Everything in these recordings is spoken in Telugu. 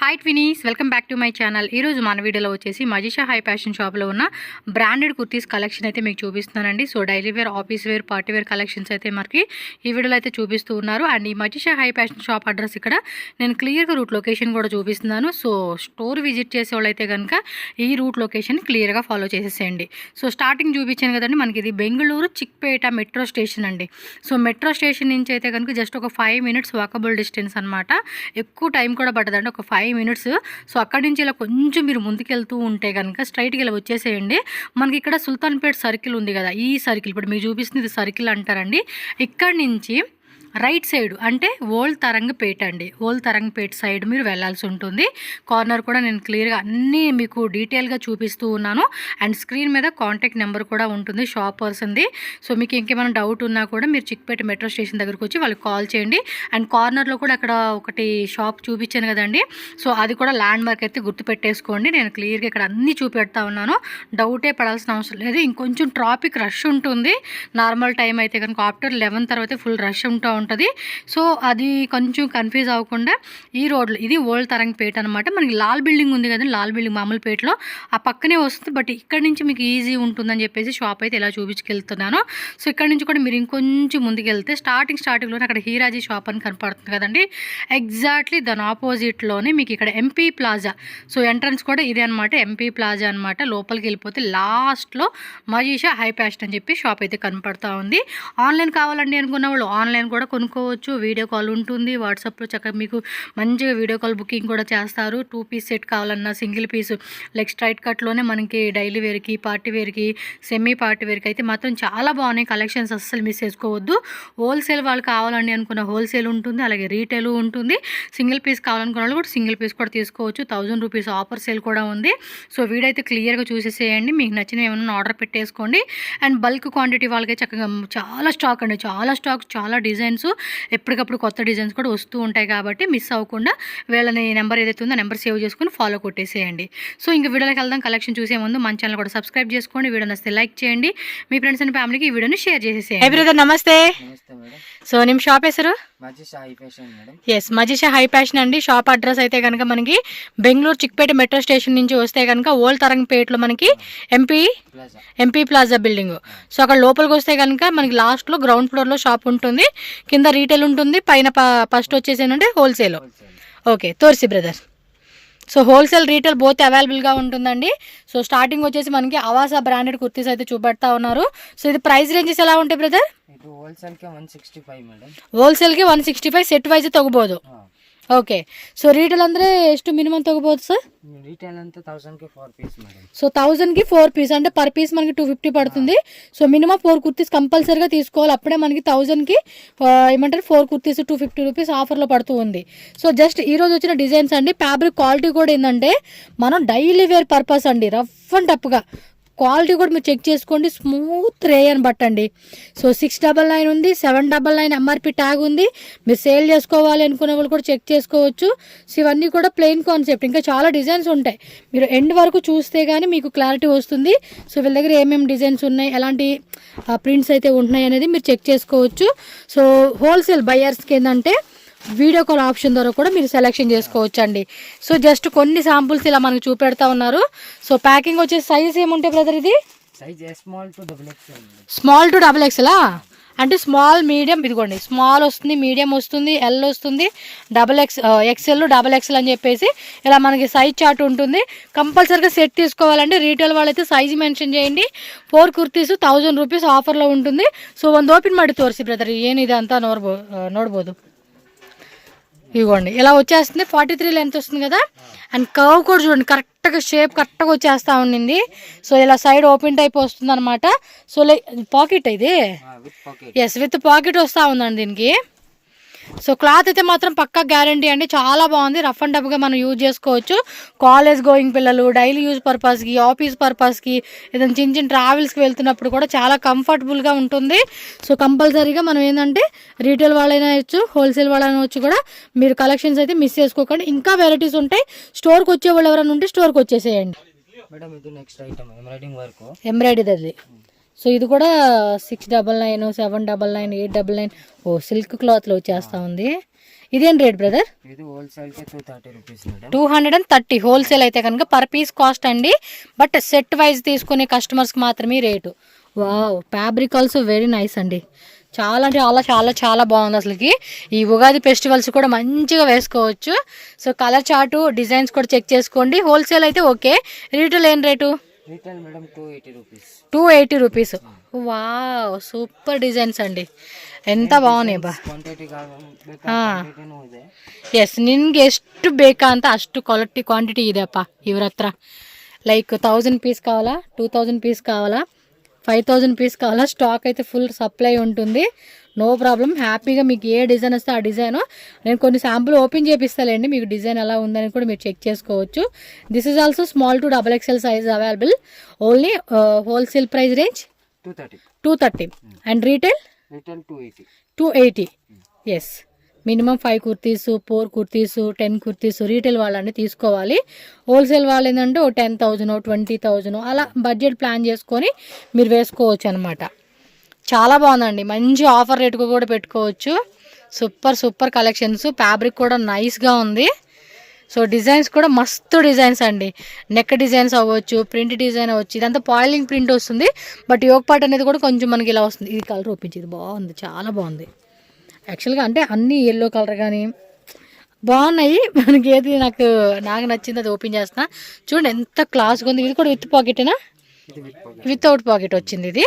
Hi twinnies, welcome back to my channel. ఈరోజు మన వీడియోలో వచ్చేసి మజిషా హై ఫ్యాషన్ షాప్లో ఉన్న బ్రాండెడ్ కుర్తీస్ కలెక్షన్ అయితే మీకు చూపిస్తున్నానండి. So daily wear, office wear, party wear collections అయితే మనకి ఈ వీడియోలో అయితే చూపిస్తూ ఉన్నారు. అండ్ ఈ Majisha high fashion shop address ఇక్కడ నేను క్లియర్గా రూట్ లొకేషన్ కూడా చూపిస్తున్నాను. సో స్టోర్ విజిట్ చేసే వాళ్ళు అయితే కనుక ఈ రూట్ లొకేషన్ క్లియర్గా ఫాలో చేసేసేయండి. సో స్టార్టింగ్ చూపించాను కదండి, మనకి ఇది బెంగళూరు చిక్పేట మెట్రో స్టేషన్ అండి. సో మెట్రో స్టేషన్ నుంచి అయితే కనుక జస్ట్ ఒక 5 minutes వాకబుల్ డిస్టెన్స్ అనమాట. ఎక్కువ టైం కూడా పట్టదండి, ఒక 5 minutes. సో అక్కడి నుంచి ఇలా కొంచెం మీరు ముందుకెళ్తూ ఉంటే కనుక స్ట్రైట్గా ఇలా వచ్చేసేయండి. మనకి ఇక్కడ సుల్తాన్పేట్ సర్కిల్ ఉంది కదా, ఈ సర్కిల్ ఇప్పుడు మీకు చూపిస్తుంది ఇది సర్కిల్ అంటారండి. ఇక్కడి నుంచి రైట్ సైడ్ అంటే ఓల్డ్ తరంగపేట అండి. ఓల్డ్ తరంగపేట సైడ్ మీరు వెళ్ళాల్సి ఉంటుంది. కార్నర్ కూడా నేను క్లియర్గా అన్నీ మీకు డీటెయిల్గా చూపిస్తూ ఉన్నాను. అండ్ స్క్రీన్ మీద కాంటాక్ట్ నెంబర్ కూడా ఉంటుంది షాప్ పర్సన్ది. సో మీకు ఇంకేమైనా డౌట్ ఉన్నా కూడా మీరు చిక్పేట మెట్రో స్టేషన్ దగ్గరకు వచ్చి వాళ్ళకి కాల్ చేయండి. అండ్ కార్నర్లో కూడా అక్కడ ఒకటి షాప్ చూపించాను కదండి, సో అది కూడా ల్యాండ్ మార్క్ అయితే గుర్తుపెట్టేసుకోండి. నేను క్లియర్గా ఇక్కడ అన్నీ చూపెడతా ఉన్నాను, డౌటే పడాల్సిన అవసరం లేదు. ఇంకొంచెం ట్రాఫిక్ రష్ ఉంటుంది. నార్మల్ టైం అయితే కనుక ఆఫ్టర్ 11 తర్వాత ఫుల్ రష్ ఉంటుంది. సో అది కొంచెం కన్ఫ్యూజ్ అవ్వకుండా ఈ రోడ్లో ఇది ఓల్డ్ తరంగపేట అనమాట. మనకి లాల్ బిల్డింగ్ ఉంది కదండి, లాల్ బిల్డింగ్ మామూలుపేటలో ఆ పక్కనే వస్తుంది. బట్ ఇక్కడ నుంచి మీకు ఈజీ ఉంటుందని చెప్పేసి షాప్ అయితే ఇలా చూపించుకెళ్తున్నాను. సో ఇక్కడ నుంచి కూడా మీరు ఇంకొంచెం ముందుకు వెళ్తే స్టార్టింగ్లోనే అక్కడ హీరాజీ షాప్ అని కనపడుతుంది కదండి, ఎగ్జాక్ట్లీ దాని ఆపోజిట్లోనే మీకు ఇక్కడ ఎంపీ ప్లాజా. సో ఎంట్రన్స్ కూడా ఇదే అనమాట, ఎంపీ ప్లాజా అనమాట. లోపలికి వెళ్ళిపోతే లాస్ట్లో మజిషా హై ఫ్యాషన్ అని చెప్పి షాప్ అయితే కనపడుతూ ఉంది. ఆన్లైన్ కావాలండి అనుకున్న వాళ్ళు ఆన్లైన్ కూడా కొనుక్కోవచ్చు. వీడియో కాల్ ఉంటుంది, వాట్సాప్లో చక్కగా మీకు మంచిగా వీడియో కాల్ బుకింగ్ కూడా చేస్తారు. 2 piece సెట్ కావాలన్నా సింగిల్ పీస్ లైక్ స్ట్రైట్ కట్లోనే మనకి డైలీ వేర్కి, పార్టీ వేర్కి, సెమీ పార్టీ వేర్కి అయితే మాత్రం చాలా బాగున్నాయి కలెక్షన్స్, అస్సలు మిస్ చేసుకోవద్దు. హోల్సేల్ వాళ్ళు కావాలండి అనుకున్న హోల్సేల్ ఉంటుంది, అలాగే రీటైల్ ఉంటుంది. సింగిల్ పీస్ కావాలనుకున్న వాళ్ళు కూడా సింగిల్ పీస్ కూడా తీసుకోవచ్చు. 1000 rupees ఆఫర్ సేల్ కూడా ఉంది. సో వీడియో అయితే క్లియర్గా చూసేసేయండి, మీకు నచ్చిన ఏమైనా ఆర్డర్ పెట్టేసుకోండి. అండ్ బల్క్ క్వాంటిటీ వాళ్ళకి చక్కగా చాలా స్టాక్ అండి, చాలా స్టాక్, చాలా డిజైన్స్, ఎప్పటికప్పుడు కొత్త డిజైన్స్ కూడా వస్తూ ఉంటాయి. కాబట్టి మిస్ అవ్వకుండా వీళ్ళని నెంబర్ ఏదైతే ఉందో నెంబర్ సేవ్ చేసుకుని ఫాలో కొట్టేసేయండి. సో ఇంక వీడియోకి వెళ్దాం. కలెక్షన్ చూసే ముందు మన ఛానల్ కూడా సబ్స్క్రైబ్ చేసుకోండి, వీడియో నచ్చితే లైక్ చేయండి, మీ ఫ్రెండ్స్ అండ్ ఫ్యామిలీకి ఈ వీడియోని షేర్ చేసేసేయండి. హై బ్రదర్, నమస్తే. సో ನಿಮ್ಮ షాప్ ಹೆಸರು ఎస్ మజిషా హై ఫ్యాషన్ అండి. షాప్ అడ్రస్ అయితే కనుక మనకి బెంగళూరు చిక్పేట మెట్రో స్టేషన్ నుంచి వస్తే కనుక ఓల్డ్ తరంగపేటలో మనకి ఎంపీ ప్లాజా బిల్డింగ్. సో అక్కడ లోపలికి వస్తే కనుక మనకి లాస్ట్లో గ్రౌండ్ ఫ్లోర్లో షాప్ ఉంటుంది, కింద రీటైల్ ఉంటుంది, పైన ఫస్ట్ వచ్చేసి ఏంటంటే హోల్సేల్. ఓకే తోర్సి brother. So wholesale retail both అవైలబుల్గా ఉంటుందండి. సో స్టార్టింగ్ వచ్చేసి మనకి అవాసా బ్రాండెడ్ కుర్తీస్ అయితే చూపెడతా ఉన్నారు. సో ఇది ప్రైస్ రేంజెస్ ఎలా ఉంటాయి బ్రదర్? ಹೋಲ್ಸೇಲ್ಗೆ 165 ಸೆಟ್ ವೈಸ್ ತಗೋಬಹುದು. ಓಕೆ. ಸೊ ರಿಟೇಲ್ ಅಂದ್ರೆ ಎಷ್ಟು ಮಿನಿಮಮ್ ತಗೋಬಹುದು ಸರ್? రిటైల్ అంతా 1000 కి 4 పీస్ మేడం. సో 1000 కి 4 పీస్ అంటే పర్ పీస్ మనకి 250 పడుతుంది. సో మినిమం 4 కుర్తీస్ కంపల్సరీగా తీసుకోవాలి, అప్పుడే మనకి 1000 కి ఏమంటారు 4 కుర్తీస్ 250 రూపీస్ ఆఫర్లో పడుతూ ఉంది. సో జస్ట్ ఈ రోజు వచ్చిన డిజైన్స్ అండి. ఫ్యాబ్రిక్ క్వాలిటీ కూడా ఏంటంటే మనం డైలీ వేర్ పర్పస్ అండి, రఫ్ అండ్ టఫ్గా క్వాలిటీ కూడా మీరు చెక్ చేసుకోండి. Smooth rayon బట్టండి. సో 699 ఉంది, 799 ఎంఆర్పి ట్యాగ్ ఉంది. మీరు సేల్ చేసుకోవాలి అనుకునే వాళ్ళు కూడా చెక్ చేసుకోవచ్చు. సో ఇవన్నీ కూడా ప్లెయిన్ కాన్సెప్ట్, ఇంకా చాలా డిజైన్స్ ఉంటాయి. మీరు ఎండ్ వరకు చూస్తే కానీ మీకు క్లారిటీ వస్తుంది. సో వీళ్ళ దగ్గర ఏమేమి డిజైన్స్ ఉన్నాయి, ఎలాంటి ప్రింట్స్ అయితే ఉంటున్నాయి అనేది మీరు చెక్ చేసుకోవచ్చు. సో హోల్సేల్ బయర్స్కి ఏంటంటే వీడియో కాల్ ఆప్షన్ ద్వారా కూడా మీరు సెలెక్షన్ చేసుకోవచ్చు అండి. సో జస్ట్ కొన్ని శాంపుల్స్ ఇలా మనకు చూపెడతా ఉన్నారు. సో ప్యాకింగ్ వచ్చే సైజ్ ఏముంటాయి బ్రదర్? ఇది స్మాల్ టు డబుల్ ఎక్స్ఎల్ అంటే స్మాల్ మీడియం, ఇదిగోండి స్మాల్ వస్తుంది, మీడియం వస్తుంది, ఎల్ వస్తుంది, ఎక్స్ఎల్ డబుల్ ఎక్స్ఎల్ అని చెప్పేసి ఇలా మనకి సైజ్ చార్ట్ ఉంటుంది. కంపల్సరీగా సెట్ తీసుకోవాలంటే రీటైల్ వాళ్ళైతే సైజ్ మెన్షన్ చేయండి. 4 కుర్తీస్ 1000 రూపీస్ ಆಫರ್లో ఉంటుంది. ಸೊ ಒಂದು ಓಪನ್ ಮಾಡಿ ತೋರಿಸಿ ಬ್ರದರ್, ಏನಿದೆ ಅಂತ ನೋಡ್ಬೋದು. ఇవ్వండి ఇలా వచ్చేస్తుంది. 43 లెంత్ వస్తుంది కదా. అండ్ కర్వ్ కూడా చూడండి, కరెక్ట్గా షేప్ కరెక్ట్గా వచ్చేస్తూ ఉండింది. సో ఇలా సైడ్ ఓపెన్ టైప్ వస్తుంది అనమాట. సో పాకెట్ ఇది ఎస్ విత్ పాకెట్ వస్తూ ఉందండి దీనికి. సో క్లాత్ అయితే మాత్రం పక్కా గ్యారంటీ అండి, చాలా బాగుంది. రఫ్ అండ్ టఫ్గా మనం యూజ్ చేసుకోవచ్చు. కాలేజ్ గోయింగ్ పిల్లలు, డైలీ యూజ్ పర్పస్కి, ఆఫీస్ పర్పస్కి, ఏదైనా చిన్న చిన్న ట్రావెల్స్కి వెళ్తున్నప్పుడు కూడా చాలా కంఫర్టబుల్గా ఉంటుంది. సో కంపల్సరీగా మనం ఏంటంటే రీటైల్ వాళ్ళైనా వచ్చు, హోల్సేల్ వాళ్ళైనా వచ్చు కూడా మీరు కలెక్షన్స్ అయితే మిస్ చేసుకోకండి. ఇంకా వెరైటీస్ ఉంటాయి. స్టోర్కి వచ్చే వాళ్ళు ఎవరైనా ఉంటే స్టోర్కి వచ్చేసేయండి. ఎంబ్రాయిడరీ. సో ఇది కూడా 699, 799, 899. ఓ సిల్క్ క్లాత్లో వచ్చేస్తూ ఉంది. ఇదేం రేట్ బ్రదర్? ఇది హోల్సేల్ కి 230 రూపీస్ మేడం. 230 హోల్సేల్ అయితే కనుక పర్ పీస్ కాస్ట్ అండి. బట్ సెట్ వైజ్ తీసుకునే కస్టమర్స్కి మాత్రమే rate. Wow, fabric also very nice అండి. చాలా అంటే చాలా చాలా చాలా బాగుంది అసలుకి. ఈ ఉగాది ఫెస్టివల్స్ కూడా మంచిగా వేసుకోవచ్చు. సో కలర్ చార్టు డిజైన్స్ కూడా చెక్ చేసుకోండి. హోల్సేల్ అయితే ఓకే. రీటైల్ ఏం rate? Retail madam 280 rupees. 280 rupees. Wow, super designs అండి, ಎಂತ ಬಾವನೆ ಬಾ. ಎಸ್, ನಿನ್ಗೆ ಎಷ್ಟು ಬೇಕಾ ಅಂತ ಅಷ್ಟು ಕ್ವಾಂಟಿಟಿ ಇದೆಯಪ್ಪ ಇವ್ರ ಹತ್ರ. లైక్ 1000 పీస్ కావాలా, 2000 పీస్ కావాలా, 5000 పీస్ కావాలా, స్టాక్ అయితే ఫుల్ సప్లై ఉంటుంది. No problem. హ్యాపీగా మీకు ఏ డిజైన్ వస్తే ఆ డిజైన్ నేను కొన్ని శాంపుల్ ఓపెన్ చేపిస్తానండి, మీకు డిజైన్ ఎలా ఉందని కూడా మీరు చెక్ చేసుకోవచ్చు. This is also small to XXL size available. Only wholesale price range 230 and retail 280. Yes, minimum 5 kurtis, 4 kurtis, 10 kurtis retail వాళ్ళని తీసుకోవాలి. హోల్సేల్ వాళ్ళు ఏంటంటే 10,000, 20,000 అలా బడ్జెట్ ప్లాన్ చేసుకొని మీరు వేసుకోవచ్చు అనమాట. చాలా బాగుందండి, మంచి ఆఫర్ రేటుకు కూడా పెట్టుకోవచ్చు. Super collections. ఫ్యాబ్రిక్ కూడా నైస్గా ఉంది. సో డిజైన్స్ కూడా మస్తు డిజైన్స్ అండి. నెక్ డిజైన్స్ అవ్వచ్చు, ప్రింట్ డిజైన్ అవ్వచ్చు. ఇదంతా పాయిలింగ్ ప్రింట్ వస్తుంది. బట్ యోగ్ పార్ట్ అనేది కూడా కొంచెం మనకి ఇలా వస్తుంది. ఇది కలర్ ఒప్పించి, ఇది బాగుంది, చాలా బాగుంది యాక్చువల్గా. అంటే అన్నీ ఎల్లో కలర్ కానీ బాగున్నాయి. మనకి ఏది నాకు నచ్చింది అది ఓపెన్ చేస్తున్నా. చూడండి ఎంత క్లాస్గా ఉంది. ఇది కూడా విత్ పాకెటేనా? వితౌట్ పాకెట్ వచ్చింది ఇది.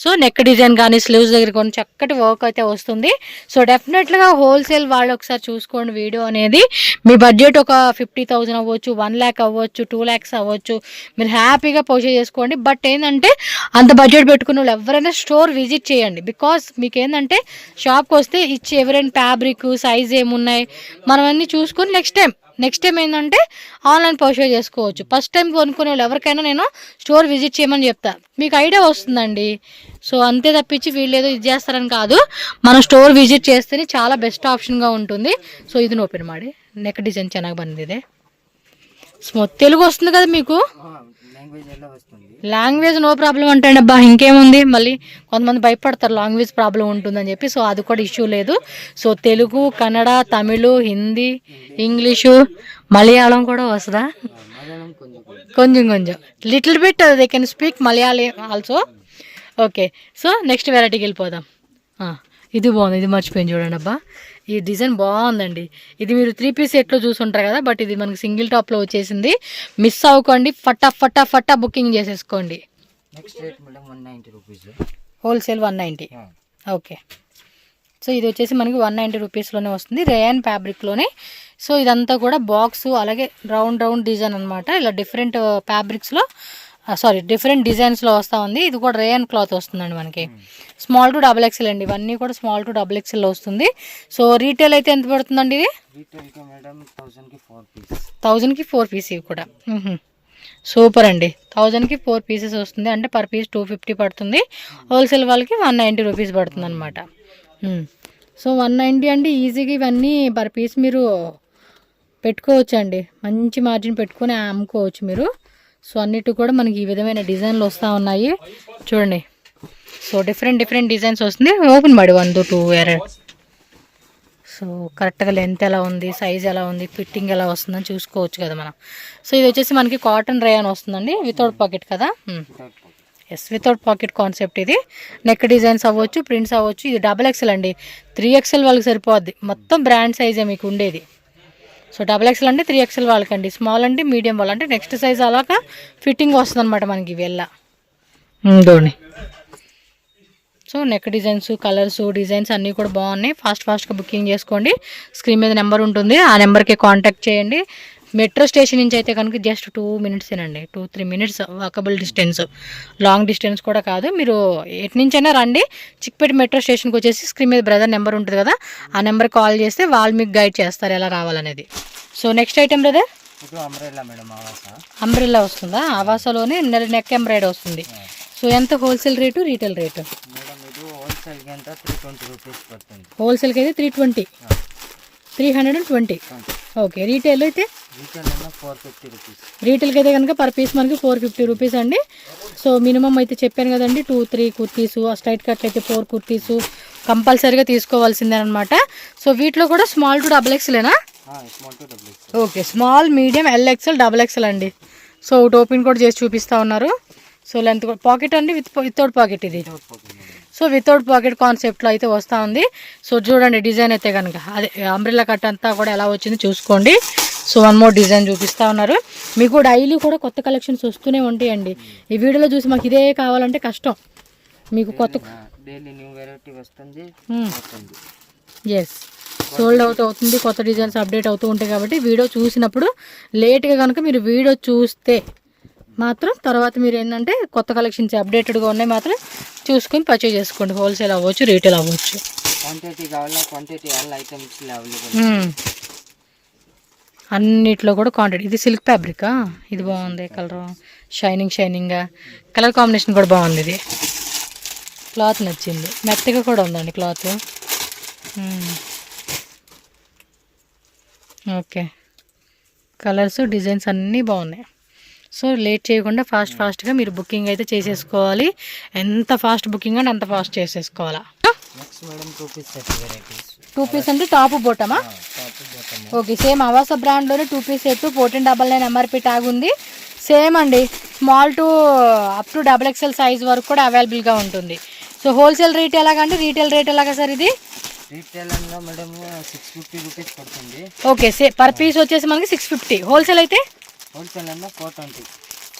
సో నెక్ డిజైన్ కానీ స్లీవ్స్ దగ్గర కొన్ని చక్కటి వర్క్ అయితే వస్తుంది. సో డెఫినెట్గా హోల్సేల్ వాళ్ళు ఒకసారి చూసుకోండి వీడియో అనేది. మీ బడ్జెట్ ఒక 50,000 అవ్వచ్చు, 1 lakh అవ్వచ్చు, 2 lakhs అవ్వచ్చు. మీరు హ్యాపీగా పర్చేజ్ చేసుకోండి. బట్ ఏంటంటే అంత బడ్జెట్ పెట్టుకున్న వాళ్ళు ఎవరైనా స్టోర్ విజిట్ చేయండి. బికాస్ మీకు ఏంటంటే షాప్కి వస్తే ఇచ్చే ఎవరైనా ఫ్యాబ్రిక్ సైజ్ ఏమున్నాయి మనం అన్నీ చూసుకొని నెక్స్ట్ టైం ఏంటంటే ఆన్లైన్ పర్చేజ్ చేసుకోవచ్చు. ఫస్ట్ టైం కొనుక్కునే వాళ్ళు ఎవరికైనా నేను స్టోర్ విజిట్ చేయమని చెప్తా, మీకు ఐడియా వస్తుందండి. సో అంతే తప్పించి వీళ్ళు ఏదో ఇది చేస్తారని కాదు, మనం స్టోర్ విజిట్ చేస్తేనే చాలా బెస్ట్ ఆప్షన్గా ఉంటుంది. సో ఇది ఓపెన్ ಮಾಡಿ నెక్ డిజైన్ ಚೆನ್ನಾಗಿ ಬಂದಿದೆ. స్మూత్ తెలుగు వస్తుంది కదా మీకు? లాంగ్వేజ్ నో ప్రాబ్లం అంటే అబ్బా ఇంకేముంది. మళ్ళీ కొంతమంది భయపడతారు లాంగ్వేజ్ ప్రాబ్లం ఉంటుందని చెప్పి. సో అది కూడా ఇష్యూ లేదు. సో తెలుగు, కన్నడ, తమిళ్, హిందీ, ఇంగ్లీషు, మలయాళం కూడా వస్తుందా? కొంచెం little bit they can speak Malayali also. Okay, so next వెరైటీకి వెళ్ళిపోదాం. ఇది బాగుంది, ఇది మర్చిపోయింది చూడండి అబ్బా. ఈ డిజైన్ బాగుందండి. ఇది మీరు 3 piece సెట్లో చూసుంటారు కదా, బట్ ఇది మనకి సింగిల్ టాప్లో వచ్చేసింది. మిస్ అవ్వకండి, ఫటా బుకింగ్ చేసేసుకోండి. హోల్సేల్ 190. ఓకే, సో ఇది వచ్చేసి మనకి 190 రూపీస్లోనే వస్తుంది, రేయాన్ ఫ్యాబ్రిక్లోనే. సో ఇదంతా కూడా బాక్స్, అలాగే రౌండ్ డిజైన్ అనమాట. ఇలా డిఫరెంట్ ఫ్యాబ్రిక్స్లో డిఫరెంట్ డిజైన్స్లో వస్తూ ఉంది. ఇది కూడా రేయన్ క్లాత్ వస్తుందండి మనకి. స్మాల్ టు XXL అండి, ఇవన్నీ కూడా స్మాల్ టు XXL వస్తుంది. సో రీటైల్ అయితే ఎంత పడుతుందండి ఇది? 1000కి 4 పీస్ ఇవి కూడా. సూపర్ అండి, 1000కి 4 pieces వస్తుంది. అంటే పర్ పీస్ 250 పడుతుంది. హోల్సేల్ వాళ్ళకి 190 రూపీస్ పడుతుంది అనమాట. సో 190 అండి, ఈజీగా ఇవన్నీ పర్ పీస్ మీరు పెట్టుకోవచ్చు అండి. మంచి మార్జిన్ పెట్టుకొని అమ్ముకోవచ్చు మీరు. సో అన్నిటి కూడా మనకి ఈ విధమైన డిజైన్లు వస్తూ ఉన్నాయి చూడండి. సో డిఫరెంట్ డిజైన్స్ వస్తుంది. ఓపెన్ ಮಾಡಿ 1 2 2. సో కరెక్ట్గా లెంత్ ఎలా ఉంది, సైజ్ ఎలా ఉంది, ఫిట్టింగ్ ఎలా వస్తుందని చూసుకోవచ్చు కదా మనం. సో ఇది వచ్చేసి మనకి కాటన్ రేయాన్ వస్తుందండి, వితౌట్ పాకెట్ కదా. ఎస్, వితౌట్ పాకెట్ కాన్సెప్ట్ ఇది. నెక్ డిజైన్స్ అవ్వచ్చు, ప్రింట్స్ అవ్వచ్చు. ఇది XXL అండి, 3XL వాళ్ళకి సరిపోద్ది. మొత్తం బ్రాండ్ సైజే మీకు ఉండేది. సో XXL అంటే 3XL వాళ్ళకండి, స్మాల్ అంటే మీడియం వాళ్ళు అంటే నెక్స్ట్ సైజ్ అలాగా ఫిట్టింగ్ వస్తుంది అనమాట మనకి వెళ్ళా Dhoni. So neck designs, colours, designs అన్నీ కూడా బాగున్నాయి. ఫాస్ట్గా బుకింగ్ చేసుకోండి. స్క్రీన్ మీద నెంబర్ ఉంటుంది, ఆ నెంబర్కి కాంటాక్ట్ చేయండి. మెట్రో స్టేషన్ నుంచి అయితే కనుక జస్ట్ 2 minutes ఏనండి, 2-3 minutes walkable distance, long distance కూడా కాదు. మీరు ఎటు నుంచైనా రండి. చిక్పేట మెట్రో స్టేషన్కి వచ్చేసి స్క్రీన్ మీద బ్రదర్ నెంబర్ ఉంటుంది కదా, ఆ నెంబర్ కాల్ చేస్తే వాళ్ళు మీకు గైడ్ చేస్తారు ఎలా రావాలనేది. So next item brother, umbrella వస్తుందా? ఆవాసాలోనే నెక్ ఎంబ్రాయిడరీ వస్తుంది. సో ఎంత హోల్సేల్ రేటు, రీటైల్ రేటు? హోల్సేల్కి అయితే 320. ఓకే, రీటైల్ అయితే రీటైల్కి అయితే కనుక పర్ పీస్ మనకి 450 రూపీస్ అండి. సో మినిమం అయితే చెప్పాను కదండి, 2-3 కుర్తీసు, స్ట్రైట్ కట్లు అయితే 4 కుర్తీసు, కంపల్సరీగా తీసుకోవాల్సిందే అనమాట. సో వీటిలో కూడా స్మాల్ టు డబుల్ ఎక్స్లేనా? Small to double X. Okay, small, medium, L XL, double XL అండి. సో ఒకటి ఓపెన్ కూడా చేసి చూపిస్తూ ఉన్నారు. సో లెంత్ పాకెట్ అండి, వితౌట్ పాకెట్ ఇది. సో వితౌట్ పాకెట్ కాన్సెప్ట్లో అయితే వస్తూ ఉంది. సో చూడండి డిజైన్ అయితే కనుక అదే అంబ్రెల్లా కట్ అంతా కూడా ఎలా వచ్చింది చూసుకోండి. సో వన్ మోర్ డిజైన్ చూపిస్తూ ఉన్నారు. మీకు డైలీ కూడా కొత్త కలెక్షన్స్ వస్తూనే ఉంటాయండి. ఈ వీడియోలో చూసి మాకు ఇదే కావాలంటే కష్టం. మీకు కొత్త డైలీ న్యూ వెరైటీ వస్తుంది. ఎస్, సోల్డ్ అవుతుంది, కొత్త డిజైన్స్ అప్డేట్ అవుతూ ఉంటాయి. కాబట్టి వీడియో చూసినప్పుడు లేట్గా కనుక మీరు వీడియో చూస్తే మాత్రం తర్వాత మీరు ఏంటంటే కొత్త కలెక్షన్స్ అప్డేటెడ్గా ఉన్నాయి మాత్రం చూసుకొని పర్చేజ్ చేసుకోండి. హోల్సేల్ అవ్వచ్చు, రీటైల్ అవ్వచ్చు. క్వాంటిటీ కావాలా, క్వాంటిటీ ఆల్ ఐటమ్స్ అవైలబుల్. అన్నిట్లో కూడా క్వాంటిటీ. ఇది సిల్క్ ఫ్యాబ్రికా, ఇది బాగుంది కలర్, షైనింగ్గా కలర్ కాంబినేషన్ కూడా బాగుంది. ఇది క్లాత్ నచ్చింది, మెత్తగా కూడా ఉందండి క్లాత్. ఓకే, కలర్స్ డిజైన్స్ అన్నీ బాగున్నాయి. సో లేట్ చేయకుండా ఫాస్ట్గా మీరు బుకింగ్ అయితే చేసేసుకోవాలి. ఎంత ఫాస్ట్ బుకింగ్ అంటే అంత ఫాస్ట్ చేసేసుకోవాలా. Next madam 2 piece set varieties. 2 piece అంటే టాప్ బోటమా? ఓకే, సేమ్ అవాస బ్రాండ్లోనే 2 పీస్ సెట్ 1499 ఎంఆర్పి ట్యాగ్ ఉంది. సేమ్ అండి, small to up to double XL size వరకు కూడా అవైలబుల్గా ఉంటుంది. సో హోల్సేల్ రేట్ ఎలాగండి, రీటైల్ రేట్ ఎలాగా సార్? ఇది రీటైల్ అన్నా మేడం 650 రూపీస్ పడుతుంది. ఓకే, పర్ పీస్ వచ్చేసి మనకి 650. హోల్సేల్ అయితే హోల్సేల్ అన్నా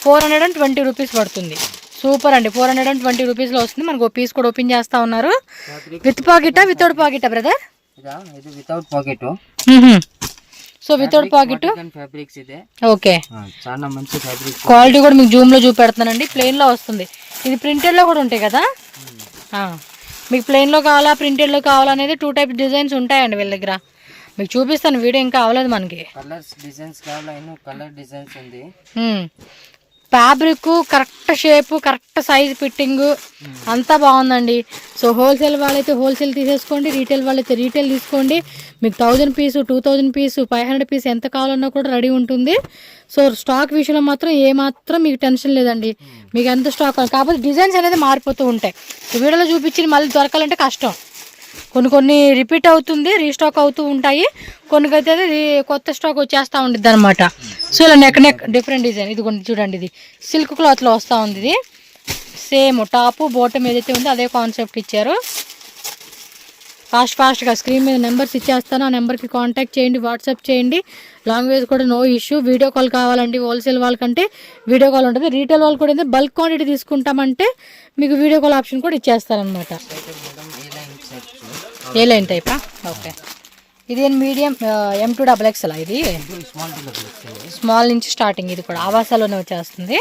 420 రూపీస్ పడుతుంది. సూపర్ అండి, 420 రూపీస్లో వస్తుంది. మనకు పీస్ కూడా ఓపెన్ చేస్తూ ఉన్నారు. విత్ పాకెటా, వితౌట్ పాకెటా బ్రదర్? ఇది without pocket. So without pocket fabrics ఇదే. ఓకే, చాలా మంచి ఫ్యాబ్రిక్. క్వాలిటీ కూడా మీకు జూమ్లో చూపెడుతున్నానండి. ప్లెయిన్లో వస్తుంది. ఇది ప్రింటెడ్లో కూడా ఉంటాయి కదా. మీకు ప్లెయిన్లో కావాలా, ప్రింటెడ్లో కావాలనేది 2 టైప్ డిజైన్స్ ఉంటాయండి వీళ్ళ దగ్గర. మీకు చూపిస్తాను, వీడియో ఇంకా అవ్వలేదు మనకి. కలర్స్ డిజైన్స్ కావాలా, కలర్ డిజైన్స్ ఉంది. Fabric correct shape, correct size, fitting అంతా బాగుందండి. సో హోల్సేల్ వాళ్ళైతే హోల్సేల్ తీసేసుకోండి, రీటైల్ వాళ్ళైతే రీటైల్ తీసుకోండి. మీకు 1000 పీసు, 2000 పీసు, 500 పీస్ ఎంత కావాలన్నా కూడా రెడీ ఉంటుంది. సో స్టాక్ విషయంలో మాత్రం ఏమాత్రం మీకు టెన్షన్ లేదండి. మీకు ఎంత స్టాక్ కాకపోతే డిజైన్స్ అనేది మారిపోతూ ఉంటాయి. వీడియోలో చూపించి మళ్ళీ దొరకాలంటే కష్టం. కొన్ని రిపీట్ అవుతుంది, రీస్టాక్ అవుతూ ఉంటాయి. కొన్నికైతే కొత్త స్టాక్ వచ్చేస్తూ ఉంటుంది అనమాట. సో ఇలా నెక్ డిఫరెంట్ డిజైన్. ఇది కొన్ని చూడండి, ఇది సిల్క్ క్లాత్లో వస్తూ ఉంది. ఇది సేమ్ టాప్ బాటమ్ ఏదైతే ఉందో అదే కాన్సెప్ట్ ఇచ్చారు. ఫాస్ట్గా స్క్రీన్ మీద నెంబర్స్ ఇచ్చేస్తాను, ఆ నెంబర్కి కాంటాక్ట్ చేయండి, వాట్సాప్ చేయండి. లాంగ్వేజ్ కూడా నో ఇష్యూ. వీడియో కాల్ కావాలండి, హోల్సేల్ వాళ్ళకంటే వీడియో కాల్ ఉంటుంది. రీటైల్ వాళ్ళు కూడా అయితే బల్క్ క్వాంటిటీ తీసుకుంటామంటే మీకు వీడియో కాల్ ఆప్షన్ కూడా ఇచ్చేస్తారనమాట. ఏ లైన్ టైపా? ఓకే, ఇది మీడియం M2 డబుల్ ఎక్స్ఎల్. ఇది స్మాల్ నుంచి స్టార్టింగ్. ఇది కూడా ఆవాసాలోనే వచ్చేస్తుంది.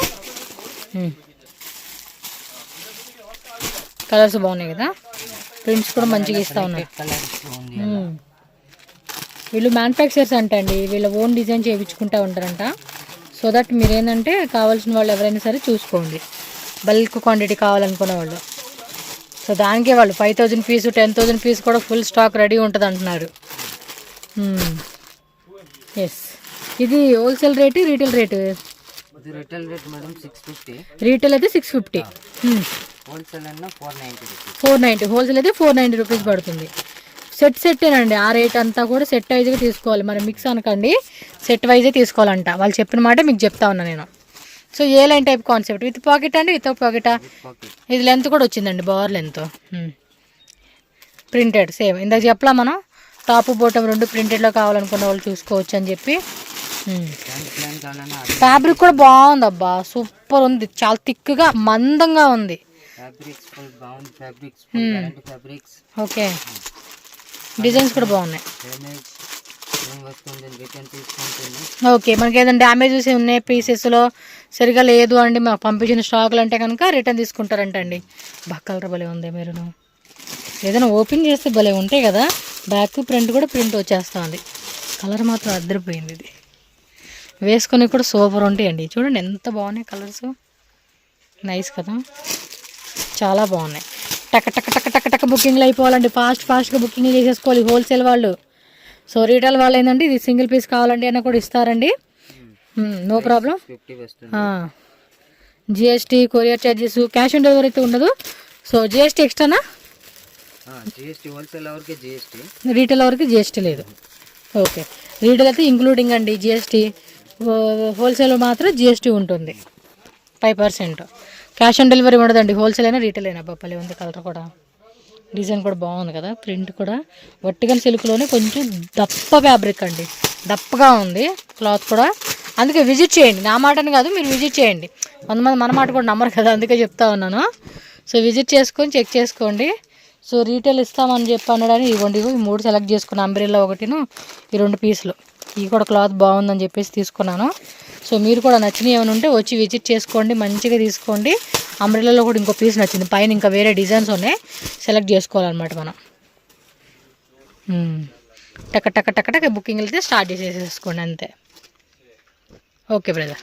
కలర్స్ బాగున్నాయి కదా, ప్రింట్స్ కూడా మంచిగా ఇస్తూ ఉన్నారు. వీళ్ళు మ్యానుఫ్యాక్చరర్స్ అంటండి, వీళ్ళ ఓన్ డిజైన్ చేయించుకుంటూ ఉంటారంట. సో దట్ మీరేంటంటే కావాల్సిన వాళ్ళు ఎవరైనా సరే చూసుకోండి, బల్క్ క్వాంటిటీ కావాలనుకునే వాళ్ళు. సో దానికే వాళ్ళు 5000 పీసు, 10,000 పీస్ కూడా ఫుల్ స్టాక్ రెడీ ఉంటుంది అంటున్నారు. ఎస్, ఇది wholesale rate, retail rate. Retail rate madam 650. Retail అయితే 650. హోల్సేల్ అన్న 490. హోల్సేల్ అయితే 490 రూపీస్ పడుతుంది. సెట్టేనండి. ఆ రేట్ అంతా కూడా సెట్ వైజ్గా తీసుకోవాలి. మరి మిక్స్ అనకండి, సెట్ వైజే తీసుకోవాలంట. వాళ్ళు చెప్పిన మాట మీకు చెప్తా ఉన్నా నేను. So A line type concept, with pocket అండి, వితౌట్ పాకెటా? ఇది లెంత్ కూడా వచ్చిందండి, బార్ లెంత్. ప్రింటెడ్ సేమ్ ఇందాక చెప్పలా మనం, టాప్ బాటమ్ 2 ప్రింటెడ్లో కావాలనుకున్న వాళ్ళు చూసుకోవచ్చు అని చెప్పి. ఫ్యాబ్రిక్ కూడా బాగుంది అబ్బా, సూపర్ ఉంది. చాలా థిక్గా మందంగా ఉంది. ఓకే, డిజైన్స్ కూడా బాగున్నాయి. ఓకే, మనకి ఏదైనా డ్యామేజెస్ ఉన్నాయి పీసెస్లో సరిగా లేదు అండి, మాకు పంపించిన స్టాకులు అంటే కనుక రిటర్న్ తీసుకుంటారంట అండి. కలర్ భలే ఉంది. మీరు ఏదైనా ఓపెన్ చేస్తే భలే ఉంటాయి కదా, బ్యాక్ ప్రింట్ కూడా ప్రింట్ వచ్చేస్తుంది. కలర్ మాత్రం అద్దరిపోయింది. ఇది వేసుకొని కూడా సూపర్ ఉంటాయండి. చూడండి ఎంత బాగున్నాయి కలర్స్, నైస్ కదా, చాలా బాగున్నాయి. టక్ టక్ టక్ టక్ టక్ బుకింగ్లు అయిపోవాలండి, ఫాస్ట్గా బుకింగ్ చేసేసుకోవాలి హోల్సేల్ వాళ్ళు. సో రీటైల్ వాళ్ళు ఏంటంటే ఇది సింగిల్ పీస్ కావాలండి అన్న కూడా ఇస్తారండి, no problem. GST, courier charges, cash on delivery అయితే ఉండదు. సో జిఎస్టీ ఎక్స్ట్రానా? జిఎస్టీ హోల్సేల్ వరకే జిఎస్టీ, రీటైల్ వరకు జిఎస్టీ లేదు. ఓకే, రీటైల్ అయితే ఇంక్లూడింగ్ అండి జిఎస్టీ, హోల్సేల్ మాత్రం జిఎస్టీ ఉంటుంది 5%. క్యాష్ ఆన్ డెలివరీ ఉండదండి, హోల్సేల్ అయినా రీటైల్ అయినా. బొప్పలే ఉంది, కలర్ కూడా డిజైన్ కూడా బాగుంది కదా, ప్రింట్ కూడా వర్టికల్ సిల్క్లోనే కొంచెం దప్ప ఫ్యాబ్రిక్ అండి, దప్పగా ఉంది క్లాత్ కూడా. అందుకే విజిట్ చేయండి, నా మాటని కాదు, మీరు విజిట్ చేయండి. కొంతమంది మన మాట కూడా నమ్మరు కదా, అందుకే చెప్తా ఉన్నాను. సో విజిట్ చేసుకొని చెక్ చేసుకోండి. సో రీటైల్ ఇస్తామని చెప్పి అనడానికి ఇవ్వండి, ఈ 3 సెలెక్ట్ చేసుకున్న, అంబ్రెల్లా ఒకటిను ఈ 2 పీసులు. ఇవి కూడా క్లాత్ బాగుందని చెప్పేసి తీసుకున్నాను. సో మీరు కూడా నచ్చినవి ఏమైనా ఉంటే వచ్చి విజిట్ చేసుకోండి, మంచిగా తీసుకోండి. అంబ్రెల్లాలో కూడా ఇంకో పీస్ నచ్చింది, పైన ఇంకా వేరే డిజైన్స్ ఉన్నాయి, సెలెక్ట్ చేసుకోవాలన్నమాట మనం. టక టక టక టక బుకింగ్ అయితే స్టార్ట్ చేసేసుకోండి అంతే. Okay brother.